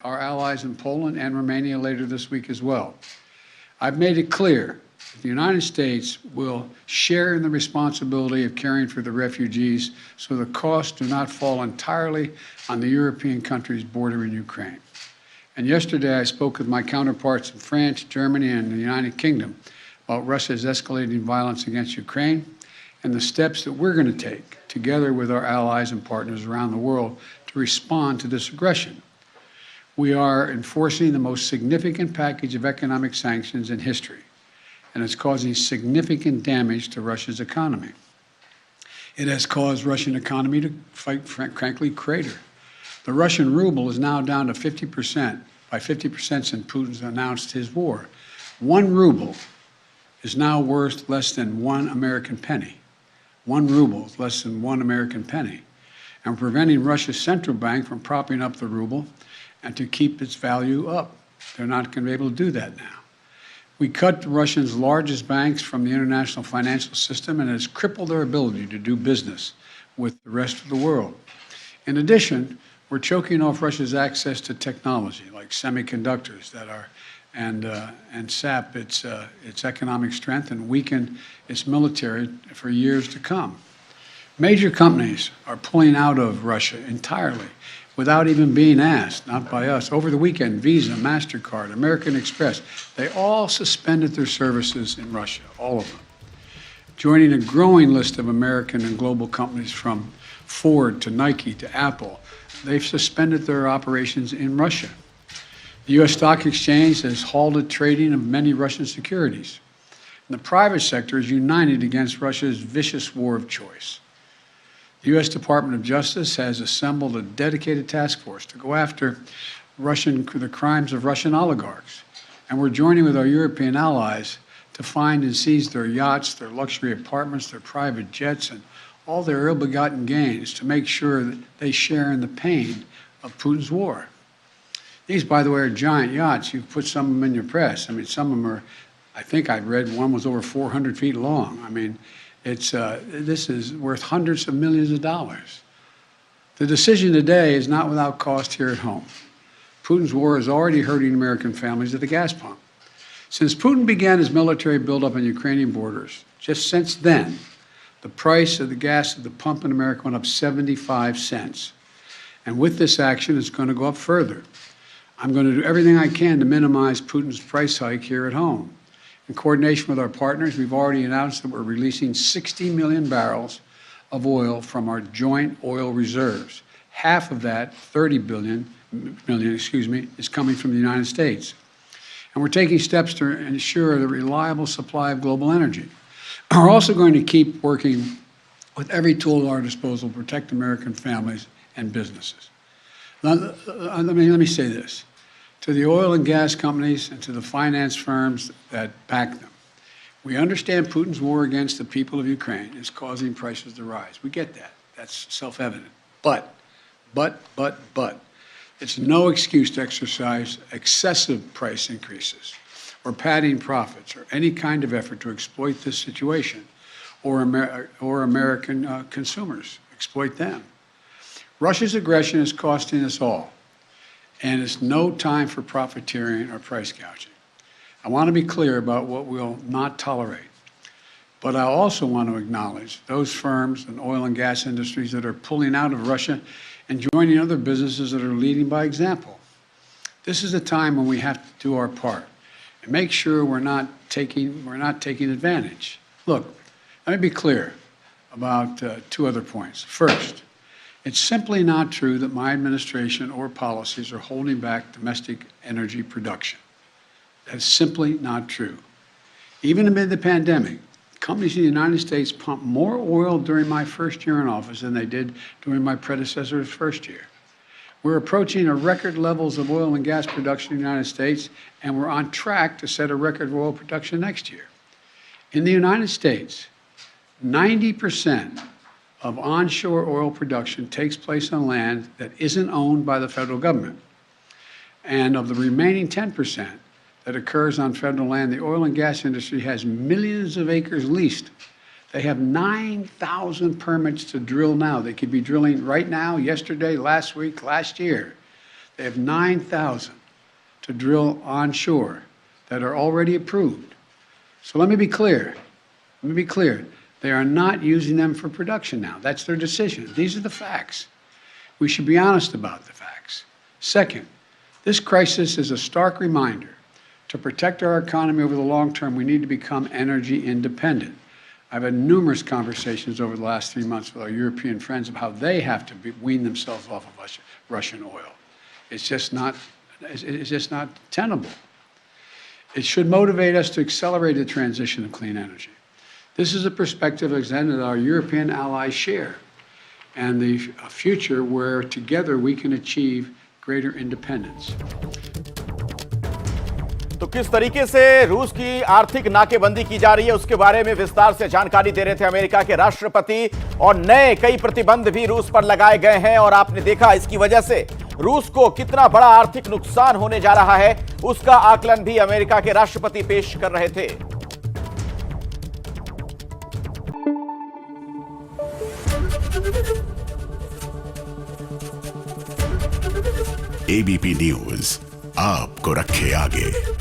our allies in Poland and Romania later this week as well. I've made it clear that the United States will share in the responsibility of caring for the refugees so the costs do not fall entirely on the European countries bordering Ukraine. And yesterday I spoke with my counterparts in France, Germany, and the United Kingdom about Russia's escalating violence against Ukraine and the steps that we're going to take together with our allies and partners around the world to respond to this aggression. We are enforcing the most significant package of economic sanctions in history, and it's causing significant damage to Russia's economy. It has caused Russian economy to, frankly, crater. The Russian ruble is now down to 50%, by 50% since Putin's announced his war. 1 ruble is now worth less than 1 American penny. 1 ruble is less than 1 American penny. And we're preventing Russia's central bank from propping up the ruble and to keep its value up. They're not going to be able to do that now. We cut Russia's largest banks from the international financial system, and it has crippled their ability to do business with the rest of the world. In addition, we're choking off Russia's access to technology like semiconductors that are and sap its economic strength and weaken its military for years to come. Major companies are pulling out of Russia entirely without even being asked, not by us. Over the weekend, Visa, MasterCard, American Express, they all suspended their services in Russia, all of them, joining a growing list of American and global companies from Ford to Nike to Apple. They've suspended their operations in Russia. The U.S. Stock Exchange has halted trading of many Russian securities. And the private sector is united against Russia's vicious war of choice. The U.S. Department of Justice has assembled a dedicated task force to go after the crimes of Russian oligarchs. And we're joining with our European allies to find and seize their yachts, their luxury apartments, their private jets, and all their ill-begotten gains to make sure that they share in the pain of Putin's war. These, by the way, are giant yachts. You've put some of them in your press. I mean, some of them are, I think I read one was over 400 feet long. I mean, this is worth hundreds of millions of dollars. The decision today is not without cost here at home. Putin's war is already hurting American families at the gas pump. Since Putin began his military buildup on Ukrainian borders, just since then, the price of the gas at the pump in America went up 75 cents. And with this action, it's going to go up further. I'm going to do everything I can to minimize Putin's price hike here at home. In coordination with our partners, we've already announced that we're releasing 60 million barrels of oil from our joint oil reserves. Half of that, 30 million, is coming from the United States. And we're taking steps to ensure the reliable supply of global energy. We're also going to keep working with every tool at our disposal to protect American families and businesses. Now, let me say this. To the oil and gas companies and to the finance firms that back them, we understand Putin's war against the people of Ukraine is causing prices to rise. We get that. That's self-evident. But, it's no excuse to exercise excessive price increases or padding profits or any kind of effort to exploit this situation or American consumers, exploit them. Russia's aggression is costing us all, and it's no time for profiteering or price gouging. I want to be clear about what we'll not tolerate, but I also want to acknowledge those firms and oil and gas industries that are pulling out of Russia and joining other businesses that are leading by example. This is a time when we have to do our part and make sure we're not taking advantage. Look, let me be clear about 2 other points. First, it's simply not true that my administration or policies are holding back domestic energy production. That's simply not true. Even amid the pandemic, companies in the United States pumped more oil during my first year in office than they did during my predecessor's first year. We're approaching a record levels of oil and gas production in the United States, and we're on track to set a record of oil production next year. In the United States, 90% of onshore oil production takes place on land that isn't owned by the federal government. And of the remaining 10% that occurs on federal land, the oil and gas industry has millions of acres leased. They have 9,000 permits to drill now. They could be drilling right now, yesterday, last week, last year. They have 9,000 to drill onshore that are already approved. So let me be clear. Let me be clear. They are not using them for production now. That's their decision. These are the facts. We should be honest about the facts. Second, this crisis is a stark reminder to protect our economy over the long term, we need to become energy independent. I've had numerous conversations over the last 3 months with our European friends of how they have to wean themselves off of Russian oil. It's just not tenable. It should motivate us to accelerate the transition to clean energy. This is a perspective that our European allies share, and the future where together we can achieve greater independence. तो किस तरीके से रूस की आर्थिक नाकेबंदी की जा रही है उसके बारे में विस्तार से जानकारी दे रहे थे अमेरिका के राष्ट्रपति, और नए कई प्रतिबंध भी रूस पर लगाए गए हैं और आपने देखा इसकी वजह से रूस को कितना बड़ा आर्थिक नुकसान होने जा रहा है उसका आकलन भी अमेरिका के राष्ट्रपति पेश कर रहे थे। ABP न्यूज आपको रखे आगे।